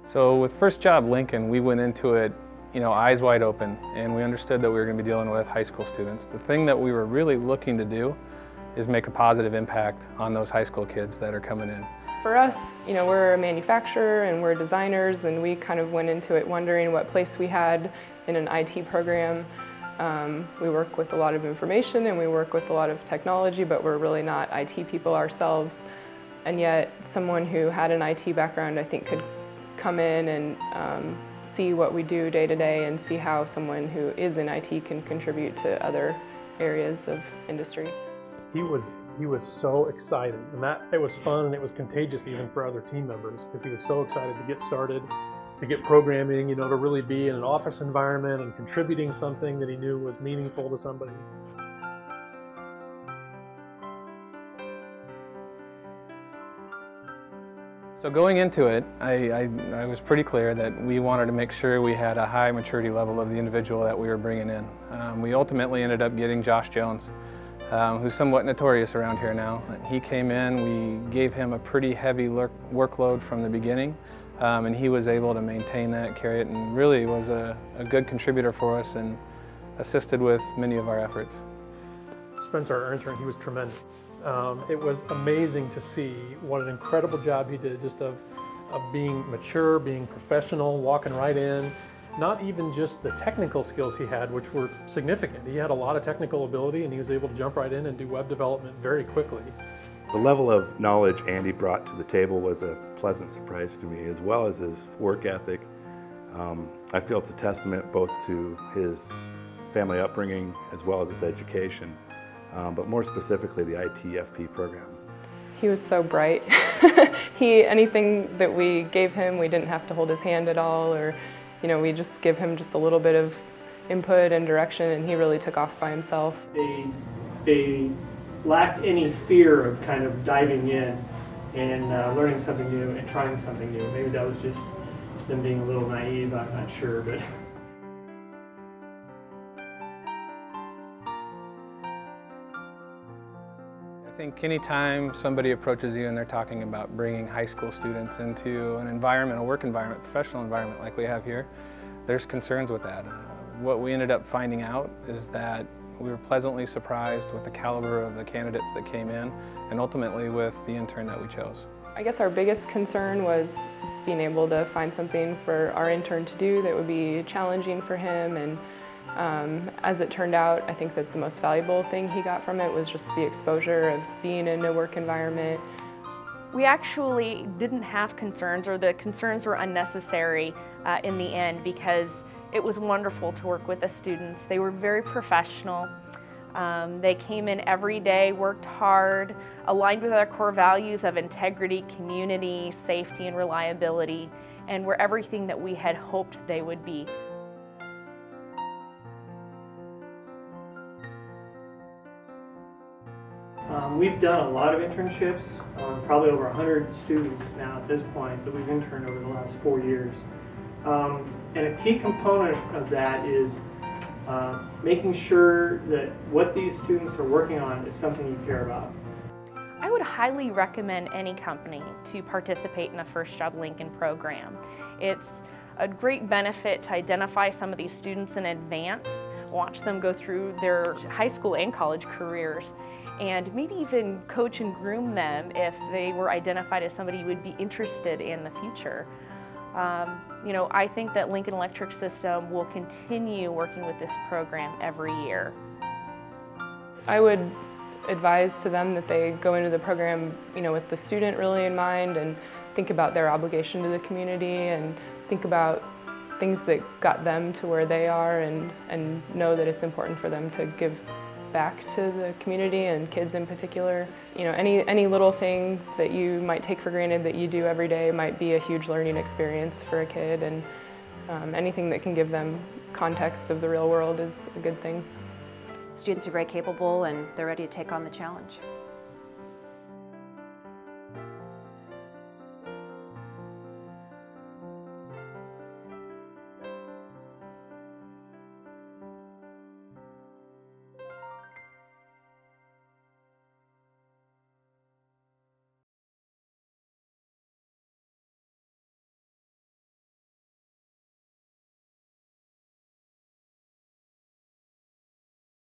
So with First Job Lincoln, we went into it, eyes wide open, and we understood that we were going to be dealing with high school students. The thing that we were really looking to do is make a positive impact on those high school kids that are coming in. For us, we're a manufacturer and we're designers, and we kind of went into it wondering what place we had in an IT program. We work with a lot of information and we work with a lot of technology, but we're really not IT people ourselves. And yet someone who had an IT background, I think, could come in and see what we do day to day and see how someone who is in IT can contribute to other areas of industry. He was so excited, and it was fun, and it was contagious even for other team members, because he was so excited to get started, to get programming, to really be in an office environment and contributing something that he knew was meaningful to somebody. So going into it, I was pretty clear that we wanted to make sure we had a high maturity level of the individual that we were bringing in. We ultimately ended up getting Josh Jones, who's somewhat notorious around here now. He came in, we gave him a pretty heavy workload from the beginning, and he was able to maintain that, carry it, and really was a good contributor for us and assisted with many of our efforts. Spencer, our intern, he was tremendous. It was amazing to see what an incredible job he did, just of being mature, being professional, walking right in. Not even just the technical skills he had, which were significant. He had a lot of technical ability, and he was able to jump right in and do web development very quickly. The level of knowledge Andy brought to the table was a pleasant surprise to me, as well as his work ethic. I feel it's a testament both to his family upbringing as well as his education, but more specifically the ITFP program. He was so bright. Anything that we gave him, we didn't have to hold his hand at all, or we just give him just a little bit of input and direction, and he really took off by himself. They lacked any fear of kind of diving in and learning something new and trying something new. Maybe that was just them being a little naive, I'm not sure. But I think anytime somebody approaches you and they're talking about bringing high school students into an environment, a work environment, professional environment like we have here, there's concerns with that. What we ended up finding out is that we were pleasantly surprised with the caliber of the candidates that came in, and ultimately with the intern that we chose. I guess our biggest concern was being able to find something for our intern to do that would be challenging for him, and as it turned out, I think that the most valuable thing he got from it was just the exposure of being in a work environment. We actually didn't have concerns, or the concerns were unnecessary in the end, because it was wonderful to work with the students. They were very professional. They came in every day, worked hard, aligned with our core values of integrity, community, safety, and reliability, and were everything that we had hoped they would be. We've done a lot of internships, probably over 100 students now at this point that we've interned over the last 4 years. And a key component of that is making sure that what these students are working on is something you care about. I would highly recommend any company to participate in the First Job Lincoln program. It's a great benefit to identify some of these students in advance, watch them go through their high school and college careers, and maybe even coach and groom them if they were identified as somebody who would be interested in the future. I think that Lincoln Electric System will continue working with this program every year. I would advise to them that they go into the program, with the student really in mind, and think about their obligation to the community, and think about things that got them to where they are, and know that it's important for them to give back to the community and kids in particular. Any little thing that you might take for granted that you do every day might be a huge learning experience for a kid, and anything that can give them context of the real world is a good thing. Students are very capable, and they're ready to take on the challenge.